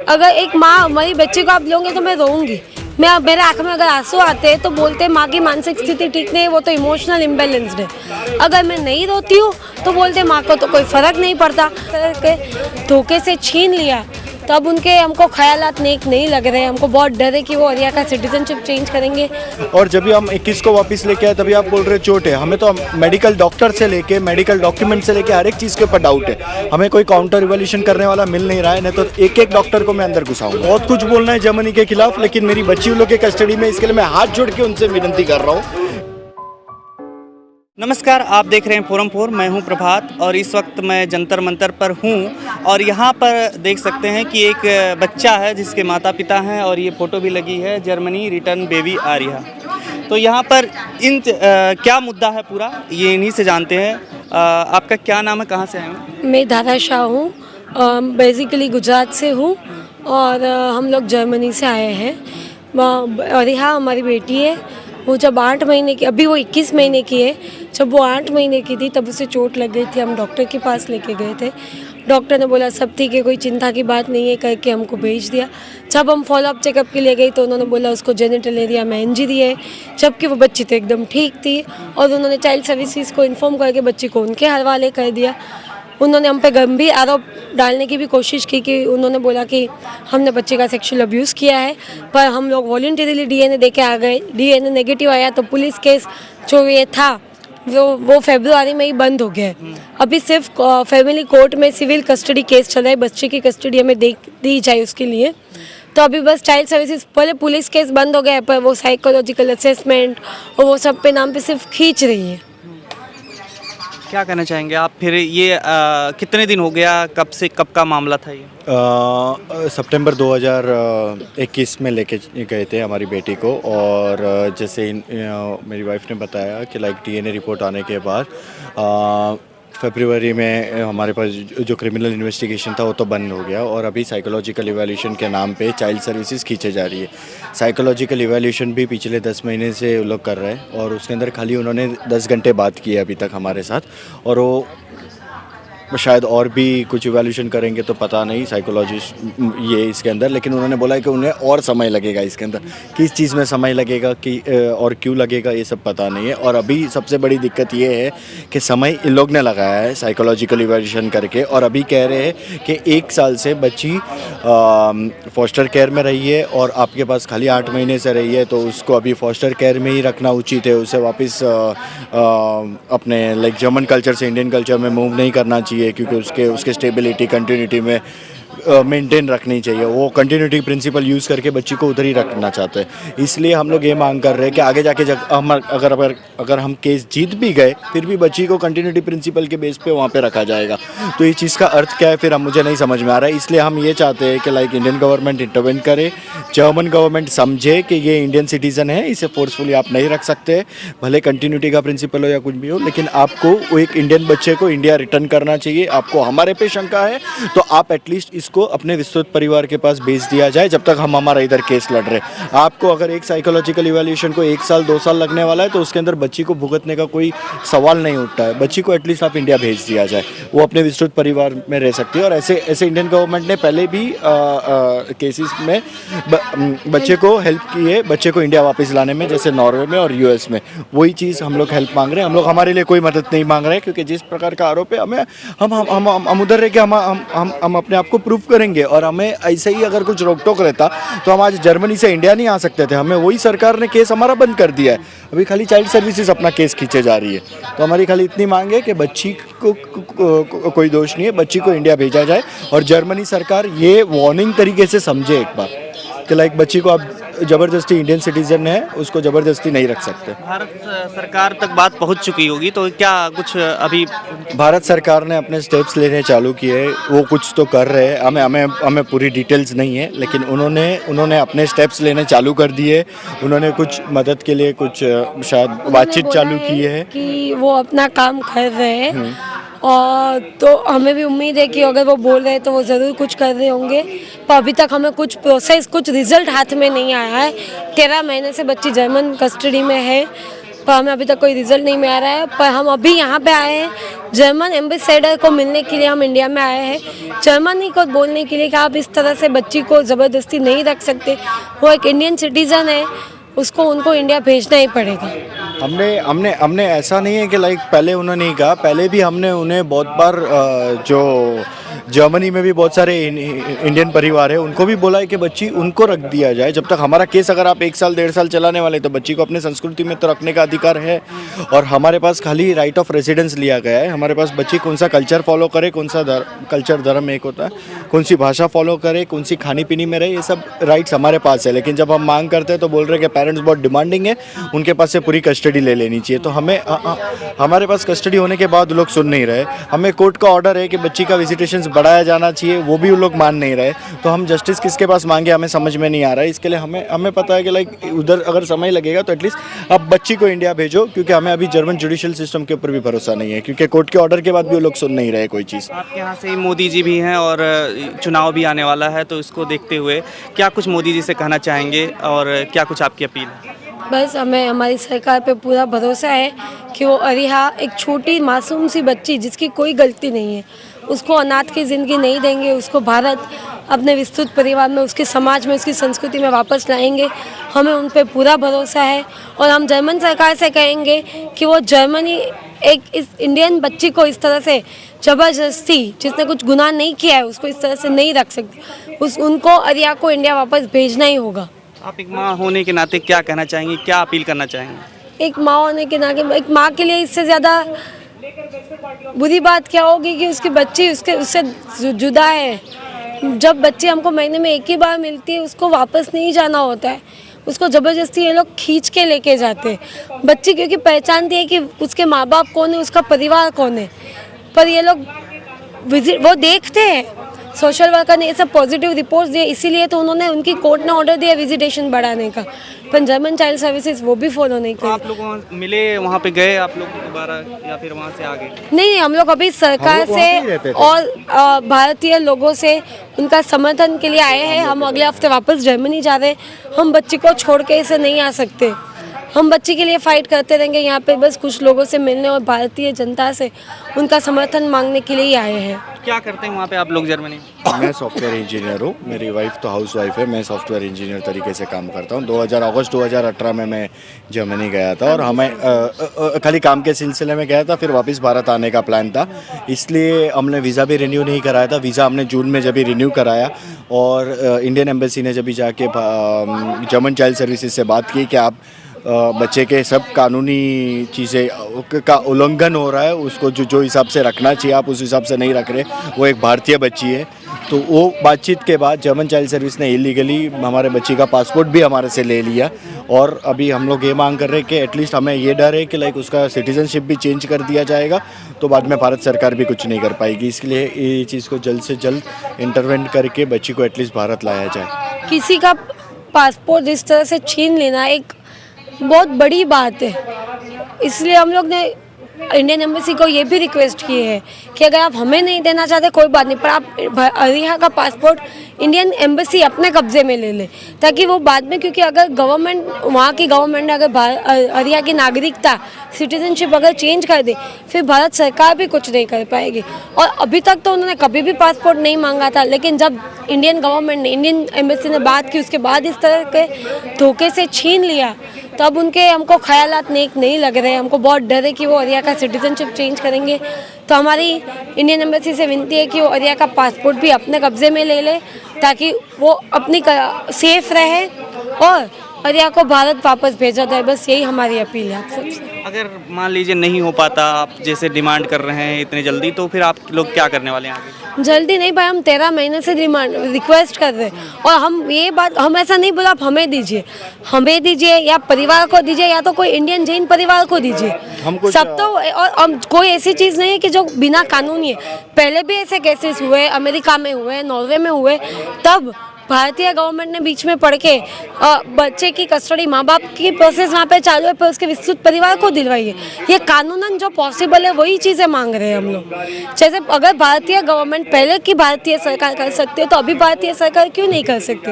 अगर एक माँ मेरी बच्चे को आप लोगे तो मैं रोऊंगी। मैं मेरे आँख में अगर आंसू आते हैं तो बोलते हैं माँ की मानसिक स्थिति ठीक नहीं है, वो तो इमोशनल इम्बैलेंस्ड है। अगर मैं नहीं रोती हूँ तो बोलते माँ को तो कोई फ़र्क नहीं पड़ता। के धोखे से छीन लिया तब उनके हमको ख्यालात नेक नहीं लग रहे। हमको बहुत डर है कि वो अरिया का सिटीजनशिप चेंज करेंगे। और जब भी हम 21 को वापस लेके आए तभी आप बोल रहे चोट है। हमें तो मेडिकल डॉक्टर से लेके मेडिकल डॉक्यूमेंट से लेके हर एक चीज़ के ऊपर डाउट है। हमें कोई काउंटर इवैल्यूएशन करने वाला मिल नहीं रहा है, नहीं तो एक एक डॉक्टर को मैं अंदर घुसाऊंगा। बहुत कुछ बोलना है जर्मनी के खिलाफ, लेकिन मेरी बच्ची लोग के कस्टडी में, इसके लिए मैं हाथ जोड़ के उनसे विनती कर रहा हूँ। नमस्कार, आप देख रहे हैं फोरम 4। मैं हूं प्रभात और इस वक्त मैं जंतर मंतर पर हूं और यहां पर देख सकते हैं कि एक बच्चा है जिसके माता पिता हैं और ये फ़ोटो भी लगी है, जर्मनी रिटर्न बेबी आर्या। तो यहां पर क्या मुद्दा है पूरा ये इन्हीं से जानते हैं। आपका क्या नाम है, कहां से आए हैं? मैं धारा शाह हूँ, बेसिकली गुजरात से हूँ और हम लोग जर्मनी से आए हैं। और यहाँ हमारी बेटी है, वो जब 8 महीने की, अभी वो 21 महीने की है, जब वो 8 महीने की थी तब उसे चोट लग गई थी। हम डॉक्टर के पास लेके गए थे। डॉक्टर ने बोला सब ठीक है, कोई चिंता की बात नहीं है करके हमको भेज दिया। जब हम फॉलोअप चेकअप के लिए गए तो उन्होंने बोला उसको जेनिटल एरिया में इंजरी है, जबकि वो बच्ची तो एकदम ठीक थी। और उन्होंने चाइल्ड सर्विसेज को इन्फॉर्म करके बच्ची को उनके हवाले कर दिया। उन्होंने हम पे गंभीर आरोप डालने की भी कोशिश की कि उन्होंने बोला कि हमने बच्चे का सेक्सुअल अब्यूज़ किया है, पर हम लोग वॉलंटरीली डीएनए देके आ गए। डीएनए नेगेटिव आया तो पुलिस केस जो ये था वो फरवरी में ही बंद हो गया है। अभी सिर्फ फैमिली कोर्ट में सिविल कस्टडी केस चल रहा है, बच्चे की कस्टडी हमें दी जाए उसके लिए। तो अभी बस चाइल्ड सर्विसेज, पहले पुलिस केस बंद हो गया है पर वो साइकोलॉजिकल असेसमेंट और वो सब पे नाम पे सिर्फ खींच रही है। क्या कहना चाहेंगे आप? फिर ये कितने दिन हो गया, कब से कब का मामला था ये? सितंबर 2021 में लेके गए थे हमारी बेटी को। और जैसे मेरी वाइफ ने बताया कि लाइक डीएनए रिपोर्ट आने के बाद फरवरी में हमारे पास जो क्रिमिनल इन्वेस्टिगेशन था वो तो बंद हो गया और अभी साइकोलॉजिकल इवैल्यूएशन के नाम पे चाइल्ड सर्विसेज खींचे जा रही है। साइकोलॉजिकल इवैल्यूएशन भी पिछले 10 महीने से लोग कर रहे हैं और उसके अंदर खाली उन्होंने 10 घंटे बात की है अभी तक हमारे साथ। और वो शायद और भी कुछ इवैल्यूएशन करेंगे तो पता नहीं साइकोलॉजिस्ट ये इसके अंदर, लेकिन उन्होंने बोला है कि उन्हें और समय लगेगा इसके अंदर। किस चीज़ में समय लगेगा कि और क्यों लगेगा ये सब पता नहीं है। और अभी सबसे बड़ी दिक्कत ये है कि समय इन लोग ने लगाया है साइकोलॉजिकल इवैल्यूएशन करके और अभी कह रहे हैं कि 1 साल से बच्ची फॉस्टर केयर में रही है और आपके पास खाली 8 महीने से रही है, तो उसको अभी फॉस्टर केयर में ही रखना उचित है। उसे वापस अपने लाइक जर्मन कल्चर से इंडियन कल्चर में मूव नहीं करना चाहिए क्योंकि उसके स्टेबिलिटी कंटिन्यूटी में मेंटेन रखनी चाहिए। वो कंटिन्यूटी प्रिंसिपल यूज़ करके बच्ची को उधर ही रखना चाहते हैं। इसलिए हम लोग ये मांग कर रहे हैं कि आगे जाके अगर हम केस जीत भी गए फिर भी बच्ची को कंटिन्यूटी प्रिंसिपल के बेस पे वहाँ पे रखा जाएगा। तो ये चीज़ का अर्थ क्या है फिर हम मुझे नहीं समझ में आ रहा है। इसलिए हम ये चाहते हैं कि लाइक इंडियन गवर्नमेंट इंटरवेन करे, जर्मन गवर्नमेंट समझे कि ये इंडियन सिटीज़न है, इसे फोर्सफुली आप नहीं रख सकते, भले कंटिन्यूटी का प्रिंसिपल हो या कुछ भी हो, लेकिन आपको वो एक इंडियन बच्चे को इंडिया रिटर्न करना चाहिए। आपको हमारे पे शंका है तो आप एटलीस्ट इसको अपने विस्तृत परिवार के पास भेज दिया जाए जब तक हम हमारा इधर केस लड़ रहे। आपको अगर एक साइकोलॉजिकल इवैल्यूएशन को 1 साल 2 साल लगने वाला है तो उसके अंदर बच्ची को भुगतने का कोई सवाल नहीं उठता है। बच्ची को एटलीस्ट आप इंडिया भेज दिया जाए, वो अपने विस्तृत परिवार में रह सकती है। और ऐसे इंडियन गवर्नमेंट ने पहले भी केसेस में बच्चे को हेल्प की है, बच्चे को इंडिया वापस लाने में, जैसे नॉर्वे में और यूएस में। वही चीज़ हम लोग हेल्प मांग रहे हैं। हम लोग हमारे लिए कोई मदद नहीं मांग रहे हैं क्योंकि जिस प्रकार का आरोप है हमें हम उधर रह के हम अपने आप को प्रूव करेंगे। और हमें ऐसे ही अगर कुछ रोक टोक रहता तो हम आज जर्मनी से इंडिया नहीं आ सकते थे। हमें वही सरकार ने केस हमारा बंद कर दिया है। अभी खाली चाइल्ड सर्विसेज अपना केस खींचे जा रही है। तो हमारी खाली इतनी मांग है कि बच्ची को कोई दोष नहीं है, बच्ची को इंडिया भेजा जाए। और जर्मनी सरकार ये वार्निंग तरीके से समझे एक बार कि लाइक बच्ची को आप ज़बरदस्ती, इंडियन सिटीजन है उसको ज़बरदस्ती नहीं रख सकते। भारत सरकार तक बात पहुंच चुकी होगी, तो क्या कुछ अभी भारत सरकार ने अपने स्टेप्स लेने चालू किए, वो कुछ तो कर रहे हैं। हमें पूरी डिटेल्स नहीं है, लेकिन उन्होंने अपने स्टेप्स लेने चालू कर दिए। उन्होंने कुछ मदद के लिए कुछ शायद बातचीत चालू की है कि वो अपना काम कर रहे हैं। और तो हमें भी उम्मीद है कि अगर वो बोल रहे हैं तो वो ज़रूर कुछ कर रहे होंगे। पर अभी तक हमें कुछ प्रोसेस, कुछ रिजल्ट हाथ में नहीं आया है। 13 महीने से बच्ची जर्मन कस्टडी में है पर हमें अभी तक कोई रिजल्ट नहीं मिल रहा है। पर हम अभी यहाँ पे आए हैं जर्मन एम्बेसडर को मिलने के लिए, हम इंडिया में आए हैं जर्मनी को बोलने के लिए कि आप इस तरह से बच्ची को ज़बरदस्ती नहीं रख सकते। वो एक इंडियन सिटीज़न है, उसको उनको इंडिया भेजना ही पड़ेगा। हमने ऐसा नहीं है कि लाइक पहले उन्होंने नहीं कहा, पहले भी हमने उन्हें बहुत बार जो जर्मनी में भी बहुत सारे इंडियन परिवार है उनको भी बोला है कि बच्ची उनको रख दिया जाए। जब तक हमारा केस अगर आप 1 साल 1.5 साल चलाने वाले तो बच्ची को अपने संस्कृति में तो रखने का अधिकार है। और हमारे पास खाली राइट ऑफ रेजिडेंस लिया गया है। हमारे पास बच्ची कौन सा कल्चर फॉलो करे, कौन सा कल्चर धर्म एक होता है, कौन सी भाषा फॉलो करे, कौन सी खानी पीनी में रहे, ये सब राइट्स हमारे पास है। लेकिन जब हम मांग करते हैं तो बोल रहे हैं कि पेरेंट्स बहुत डिमांडिंग है, उनके पास से पूरी कस्टडी ले लेनी चाहिए। तो हमें हमारे पास कस्टडी होने के बाद लोग सुन नहीं रहे। हमें कोर्ट का ऑर्डर है कि बच्ची का विजिटेशंस बढ़ाया जाना चाहिए, वो भी उन लोग मान नहीं रहे। तो हम जस्टिस किसके पास मांगे हमें समझ में नहीं आ रहा है। इसके लिए हमें पता है कि लाइक उधर अगर समय लगेगा तो एटलीस्ट अब बच्ची को इंडिया भेजो, क्योंकि हमें अभी जर्मन जुडिशियल सिस्टम के ऊपर भी भरोसा नहीं है, क्योंकि कोर्ट के ऑर्डर के बाद भी वो लोग सुन नहीं रहे कोई चीज़। आपके यहाँ से मोदी जी भी हैं और चुनाव भी आने वाला है, तो इसको देखते हुए क्या कुछ मोदी जी से कहना चाहेंगे और क्या कुछ आपकी अपील है? बस हमें हमारी सरकार पे पूरा भरोसा है कि वो अरिहा एक छोटी मासूम सी बच्ची जिसकी कोई गलती नहीं है, उसको अनाथ की ज़िंदगी नहीं देंगे। उसको भारत अपने विस्तृत परिवार में, उसके समाज में, उसकी संस्कृति में वापस लाएंगे। हमें उन पे पूरा भरोसा है और हम जर्मन सरकार से कहेंगे कि वो जर्मनी एक इस इंडियन बच्ची को इस तरह से ज़बरदस्ती, जिसने कुछ गुनाह नहीं किया है, उसको इस तरह से नहीं रख सकती। उनको अरिहा को इंडिया वापस भेजना ही होगा। आप एक माँ होने के नाते क्या कहना चाहेंगे, क्या अपील करना चाहेंगे? एक माँ होने के नाते एक माँ के लिए इससे ज़्यादा बुरी बात क्या होगी कि उसकी बच्ची उससे जुदा है। जब बच्ची हमको महीने में एक ही बार मिलती है, उसको वापस नहीं जाना होता है, उसको ज़बरदस्ती ये लोग खींच के लेके जाते हैं। बच्ची क्योंकि पहचानती है कि उसके माँ बाप कौन है, उसका परिवार कौन है, पर ये लोग वो देखते हैं। सोशल वर्कर ने ये सब पॉजिटिव रिपोर्ट्स दिए, इसीलिए तो उन्होंने उनकी कोर्ट ने ऑर्डर दिया विजिटेशन बढ़ाने का, पर जर्मन चाइल्ड सर्विसेज वो भी फॉलो नहीं तो कर। आप लोग वहाँ मिले, वहाँ पे गए आप लोग दोबारा या फिर वहाँ से आ गए? नहीं, हम लोग अभी सरकार से और भारतीय लोगों से उनका समर्थन के लिए आए हैं। हम अगले हफ्ते वापस जर्मनी जा रहे हैं। हम बच्ची को छोड़ के इसे नहीं आ सकते। हम बच्ची के लिए फ़ाइट करते रहेंगे। यहाँ पे बस कुछ लोगों से मिलने और भारतीय जनता से उनका समर्थन मांगने के लिए ही आए हैं। क्या करते हैं वहाँ पे आप लोग जर्मनी में? मैं सॉफ्टवेयर इंजीनियर हूँ। मेरी वाइफ तो हाउस वाइफ है, मैं सॉफ्टवेयर इंजीनियर तरीके से काम करता हूँ। अगस्त 2018 में मैं जर्मनी गया था और हमें खाली काम के सिलसिले में गया था, फिर वापस भारत आने का प्लान था। इसलिए हमने वीज़ा भी रिन्यू नहीं कराया था। वीज़ा हमने जून में जब भी रिन्यू कराया और इंडियन एम्बेसी ने जब भी जाके जर्मन चाइल्ड सर्विसेज से बात की कि आप बच्चे के सब कानूनी चीज़ें का उल्लंघन हो रहा है, उसको जो हिसाब से रखना चाहिए आप उस हिसाब से नहीं रख रहे, वो एक भारतीय बच्ची है। तो वो बातचीत के बाद जर्मन चाइल्ड सर्विस ने इलीगली हमारे बच्ची का पासपोर्ट भी हमारे से ले लिया और अभी हम लोग ये मांग कर रहे हैं कि एटलीस्ट हमें ये डर है कि लाइक उसका सिटीजनशिप भी चेंज कर दिया जाएगा, तो बाद में भारत सरकार भी कुछ नहीं कर पाएगी। इसलिए ये चीज़ को जल्द से जल्द इंटरवेंट करके बच्ची को एटलीस्ट भारत लाया जाए। किसी का पासपोर्ट इस तरह से छीन लेना एक बहुत बड़ी बात है। इसलिए हम लोग ने इंडियन एम्बेसी को ये भी रिक्वेस्ट की है कि अगर आप हमें नहीं देना चाहते कोई बात नहीं, पर आप अरिहा का पासपोर्ट इंडियन एम्बेसी अपने कब्जे में ले ले, ताकि वो बाद में, क्योंकि अगर गवर्नमेंट, वहाँ की गवर्नमेंट ने अगर अरिहा की नागरिकता, सिटीजनशिप अगर चेंज कर दे, फिर भारत सरकार भी कुछ नहीं कर पाएगी। और अभी तक तो उन्होंने कभी भी पासपोर्ट नहीं मांगा था, लेकिन जब इंडियन गवर्नमेंट ने, इंडियन एम्बेसी ने बात की, उसके बाद इस तरह के धोखे से छीन लिया, तो अब उनके हमको ख्यालात नेक नहीं लग रहे। हमको बहुत डर है कि वो अरिहा का सिटीजनशिप चेंज करेंगे। तो हमारी इंडियन एम्बेसी से विनती है कि वो अरिहा का पासपोर्ट भी अपने कब्जे में ले ले, ताकि वो अपनी सेफ रहे और अरिहा को भारत वापस भेजा जाए। बस यही हमारी अपील है आप सबसे। अगर मान लीजिए नहीं हो पाता, आप जैसे डिमांड कर रहे हैं इतने जल्दी, तो फिर आप लोग क्या करने वाले हैं आगे? जल्दी नहीं भाई, हम 13 महीने से रिक्वेस्ट कर रहे हैं और हम ऐसा नहीं बोला आप हमें दीजिए या परिवार को दीजिए या तो कोई इंडियन जैन परिवार को दीजिए, सब तो। और हम कोई ऐसी चीज़ नहीं है कि जो बिना कानूनी है। पहले भी ऐसे केसेस हुए, अमेरिका में हुए, नॉर्वे में हुए, तब भारतीय गवर्नमेंट ने बीच में पड़ के बच्चे की कस्टडी, माँ बाप की प्रोसेस वहाँ पे चालू है, पर उसके विस्तृत परिवार को दिलवाई है। ये कानूनन जो पॉसिबल है वही चीज़ें मांग रहे हैं हम लोग। जैसे अगर भारतीय गवर्नमेंट, पहले की भारतीय सरकार कर सकती है, तो अभी भारतीय सरकार क्यों नहीं कर सकती?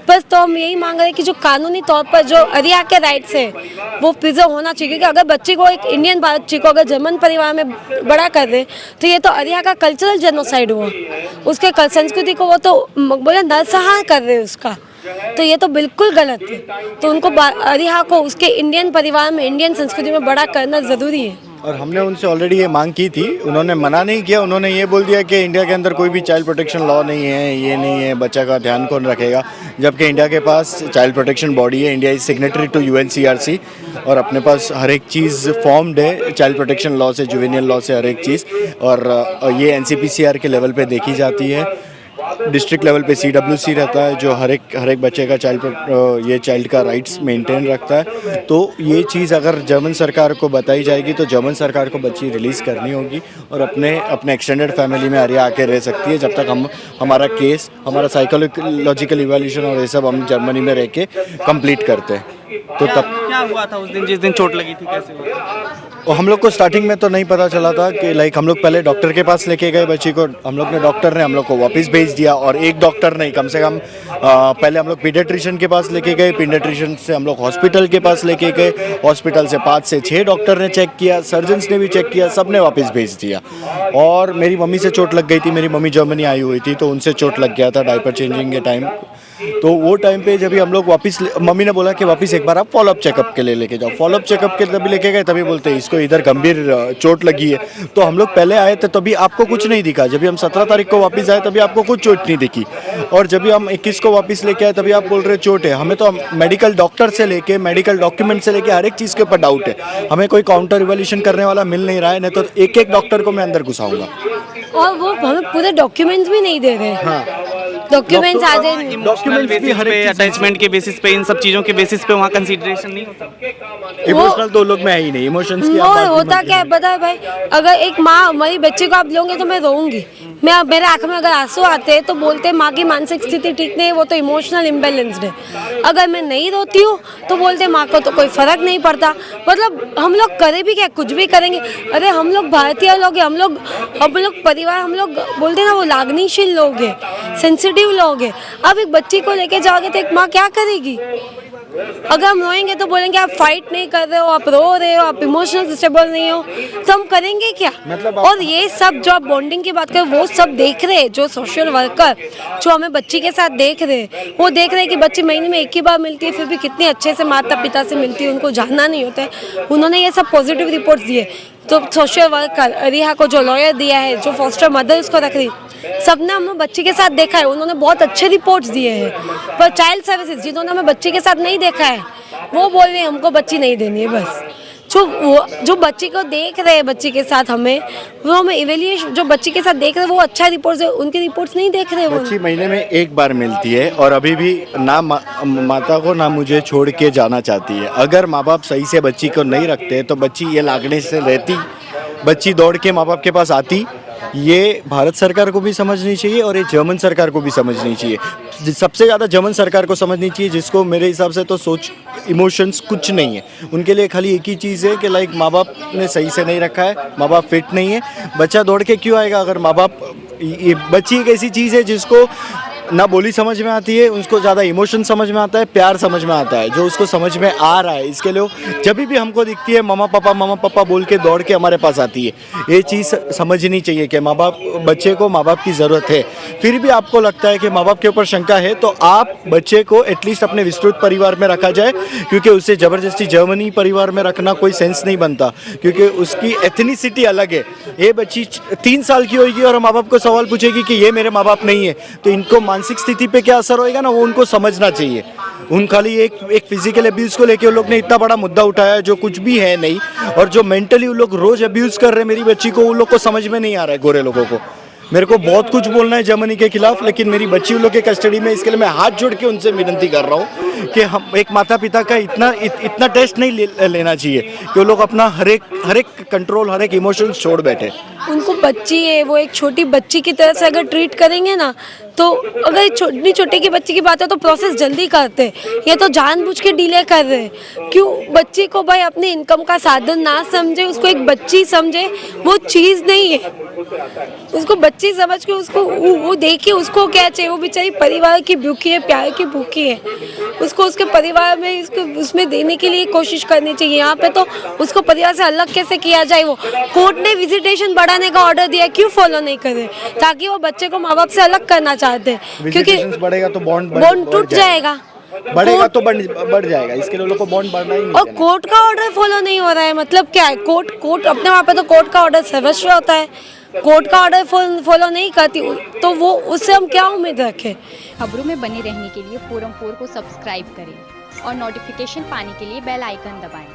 बस तो हम यही मांग रहे हैं कि जो कानूनी तौर पर जो अरिया के राइट्स है वो प्रिजर्व होना चाहिए, क्योंकि अगर बच्चे को एक इंडियन बच्चे को अगर जर्मन परिवार में बड़ा कर दे तो ये तो अरिया का कल्चरल जेनोसाइड हुआ, उसके संस्कृति को वो तो बोले नरसंहार कर रहे हैं उसका, तो ये तो बिल्कुल गलत है। तो उनको अरिहा को उसके इंडियन परिवार में इंडियन संस्कृति में बड़ा करना ज़रूरी है। और हमने उनसे ऑलरेडी ये मांग की थी, उन्होंने मना नहीं किया, उन्होंने ये बोल दिया कि इंडिया के अंदर कोई भी चाइल्ड प्रोटेक्शन लॉ नहीं है, ये नहीं है, बच्चा का ध्यान कौन रखेगा, जबकि इंडिया के पास चाइल्ड प्रोटेक्शन बॉडी है, India is signatory to UNCRC और अपने पास हर एक चीज़ फॉर्म्ड है चाइल्ड प्रोटेक्शन लॉ से, जुवेनियल लॉ से, हर एक चीज़। और ये NCPCR के लेवल पे देखी जाती है, डिस्ट्रिक्ट लेवल पे CWC रहता है जो हर एक बच्चे का चाइल्ड का राइट्स मेंटेन रखता है। तो ये चीज़ अगर जर्मन सरकार को बताई जाएगी तो जर्मन सरकार को बच्ची रिलीज़ करनी होगी और अपने एक्सटेंडेड फैमिली में आरिया आके रह सकती है, जब तक हमारा केस, हमारा साइकोलॉजिकल इवैल्यूएशन और ये सब हम जर्मनी में रह के कंप्लीट करते हैं। तो तब क्या हुआ था उस दिन जिस दिन चोट लगी थी, कैसे हुआ? और हम लोग को स्टार्टिंग में तो नहीं पता चला था कि लाइक हम लोग पहले डॉक्टर के पास लेके गए बच्ची को, डॉक्टर ने हम लोग को वापस भेज दिया, और एक डॉक्टर नहीं कम से कम पहले हम लोग पीडियाट्रिशियन के पास लेके गए, पीडियाट्रिशियन से हम लोग हॉस्पिटल के पास लेके गए, हॉस्पिटल से 5 से 6 डॉक्टर ने चेक किया, सर्जन्स ने भी चेक किया, सब ने वापस भेज दिया। और मेरी मम्मी से चोट लग गई थी, मेरी मम्मी जर्मनी आई हुई थी तो उनसे चोट लग गया था डायपर चेंजिंग के टाइम। तो वो टाइम पे जब भी हम लोग वापस, मम्मी ने बोला कि वापस एक बार आप फॉलोअप चेकअप के लिए लेके जाओ। फॉलोअप चेकअप के तभी लेके गए, तभी बोलते हैं इसको इधर गंभीर चोट लगी है। तो हम लोग पहले आए थे तभी आपको कुछ नहीं दिखा, जब भी हम 17 तारीख को वापस आए तभी आपको कुछ चोट नहीं दिखी, और जब भी हम 21 को वापस लेके आए तभी आप बोल रहे चोट है। हमें तो मेडिकल डॉक्टर से लेके, मेडिकल डॉक्यूमेंट से लेके हर एक चीज़ के ऊपर डाउट है। हमें कोई काउंटर इवैल्यूएशन करने वाला मिल नहीं रहा है, नहीं तो एक डॉक्टर को मैं अंदर घुसाऊंगा। और वो हमें पूरे डॉक्यूमेंट्स भी नहीं दे रहे हैं। हाँ, डॉक्यूमेंट्स आ जाए, इमोशनल बेसिस पे, अटैचमेंट के बेसिस पे, इन सब चीज़ों के बेसिस पे वहाँ कंसीडरेशन नहीं होता। इमोशनल तो लोग में है ही नहीं, इमोशंस की वो होता क्या है पता है भाई, अगर एक माँ हमारी बच्चे को आप लोगे तो मैं रोऊंगी, मेरे आंख में अगर आंसू आते हैं तो बोलते हैं माँ की मानसिक स्थिति ठीक नहीं है, वो तो इमोशनल इम्बैलेंस्ड है। अगर मैं नहीं रोती हूँ तो बोलते माँ को तो कोई फर्क नहीं पड़ता। मतलब हम लोग करे भी क्या, कुछ भी करेंगे। अरे हम लोग भारतीय लोग हैं, हम लोग परिवार, हम लोग बोलते हैं ना, वो लागनीशील लोग हैं, सेंसिटिव लोग हैं। अब एक बच्ची को लेके जाओगे तो एक माँ क्या करेगी? अगर हम रोएंगे तो बोलेंगे आप फाइट नहीं कर रहे हो, आप रो रहे हो, आप इमोशनल स्टेबल नहीं हो, तो हम करेंगे क्या? और ये सब जो आप बॉन्डिंग की बात करें वो सब देख रहे हैं, जो सोशल वर्कर जो हमें बच्ची के साथ देख रहे हैं, वो देख रहे हैं कि बच्ची महीने में एक ही बार मिलती है, फिर भी कितने अच्छे से माता पिता से मिलती है, उनको जानना नहीं होता है। उन्होंने ये सब पॉजिटिव रिपोर्ट्स दिए। तो सोशल वर्कर अरिहा को जो लॉयर दिया है, जो फॉस्टर मदर उसको रख रही, सबने हमें बच्ची के साथ देखा है, उन्होंने बहुत अच्छे रिपोर्ट्स दिए हैं। पर चाइल्ड सर्विसेज जिन्होंने हमें बच्ची के साथ नहीं देखा है वो बोल रहे हैं हमको बच्ची नहीं देनी है। बस जो बच्ची को देख रहे हैं बच्ची के साथ, वो हमें इवेल्यूएशन जो बच्ची के साथ देख रहे हैं वो अच्छा रिपोर्ट्स है, उनकी रिपोर्ट्स नहीं देख रहे। बच्ची महीने में एक बार मिलती है और अभी भी ना माता को ना मुझे छोड़ के जाना चाहती है। अगर माँ बाप सही से बच्ची को नहीं रखते तो बच्ची ये लागने से रहती, बच्ची दौड़ के माँ बाप के पास आती। ये भारत सरकार को भी समझनी चाहिए और ये जर्मन सरकार को भी समझनी चाहिए। सबसे ज़्यादा जर्मन सरकार को समझनी चाहिए, जिसको मेरे हिसाब से तो सोच इमोशंस कुछ नहीं है उनके लिए। खाली एक ही चीज़ है कि लाइक माँ बाप ने सही से नहीं रखा है, माँ बाप फिट नहीं है, बच्चा दौड़ के क्यों आएगा? अगर माँ बाप, ये बच्ची एक ऐसी चीज़ है जिसको ना बोली समझ में आती है, उसको ज़्यादा इमोशन समझ में आता है, प्यार समझ में आता है, जो उसको समझ में आ रहा है। इसके लिए जब भी हमको दिखती है मामा पापा बोल के दौड़ के हमारे पास आती है। ये चीज़ समझनी चाहिए कि माँ बाप, बच्चे को माँ बाप की ज़रूरत है। फिर भी आपको लगता है कि माँ बाप के ऊपर शंका है तो आप बच्चे को एटलीस्ट अपने विस्तृत परिवार में रखा जाए, क्योंकि उसे ज़बरदस्ती जर्मनी परिवार में रखना कोई सेंस नहीं बनता, क्योंकि उसकी एथनिसिटी अलग है। ये बच्ची 3 साल की होगी और माँ बाप को सवाल पूछेगी कि ये मेरे माँ बाप नहीं है, तो इनको मानसिक स्थिति पे क्या असर होएगा ना, वो उनको समझना चाहिए। उन खाली एक फिजिकल अब्यूज़ को लेके उन लोग ने इतना बड़ा मुद्दा उठाया जो कुछ भी है नहीं, और जो मेंटली उन लोग रोज अब्यूज़ कर रहे हैं मेरी बच्ची को, उन लोग को समझ में नहीं आ रहा है। गोरे लोगों को मेरे को बहुत कुछ बोलना है जर्मनी के खिलाफ, लेकिन मेरी बच्ची उन लोग के कस्टडी में, इसके लिए मैं हाथ जोड़ के उनसे विनती कर रहा हूँ कि हम एक माता पिता का इतना टेस्ट नहीं लेना चाहिए कि वो लोग अपना हर एक कंट्रोल, हर एक इमोशन छोड़ बैठे। उनको बच्ची है, वो एक छोटी बच्ची की तरह से अगर ट्रीट करेंगे ना, तो अगर छोटी छोटे की बच्ची की बात है तो प्रोसेस जल्दी करते, ये तो जानबूझ के डिले कर रहे हैं। क्यों बच्ची को भाई अपनी इनकम का साधन ना समझे, उसको एक बच्ची समझे, वो चीज़ नहीं है। उसको बच्ची समझ के उसको वो देखिए उसको क्या चाहिए, वो बेचारी परिवार की भूखी है, प्यार की भूखी है, उसको उसके परिवार में इसको उसमें देने के लिए कोशिश करनी चाहिए। यहाँ पे तो उसको परिवार से अलग कैसे किया जाए, वो कोर्ट ने विजिटेशन बढ़ाने का ऑर्डर दिया, क्यों फॉलो नहीं कर रहे? ताकि वो बच्चे को माँ बाप से अलग करना चाहते हैं, क्योंकि बढ़ेगा तो बॉन्ड टूट जाएगा, बढ़ेगा तो बढ़ जाएगा, इसके लिए लोग को बॉन्ड बढ़ना ही नहीं और कोर्ट का ऑर्डर फॉलो नहीं हो रहा है। मतलब क्या है, कोर्ट अपने वहाँ पे तो कोर्ट का ऑर्डर सर्वस्व होता है, कोर्ट का ऑर्डर फॉलो नहीं करती तो वो उससे हम क्या उम्मीद रखें। खबरों में बने रहने के लिए फोरम 4 को सब्सक्राइब करें और नोटिफिकेशन पाने के लिए बेल आइकन दबाएं।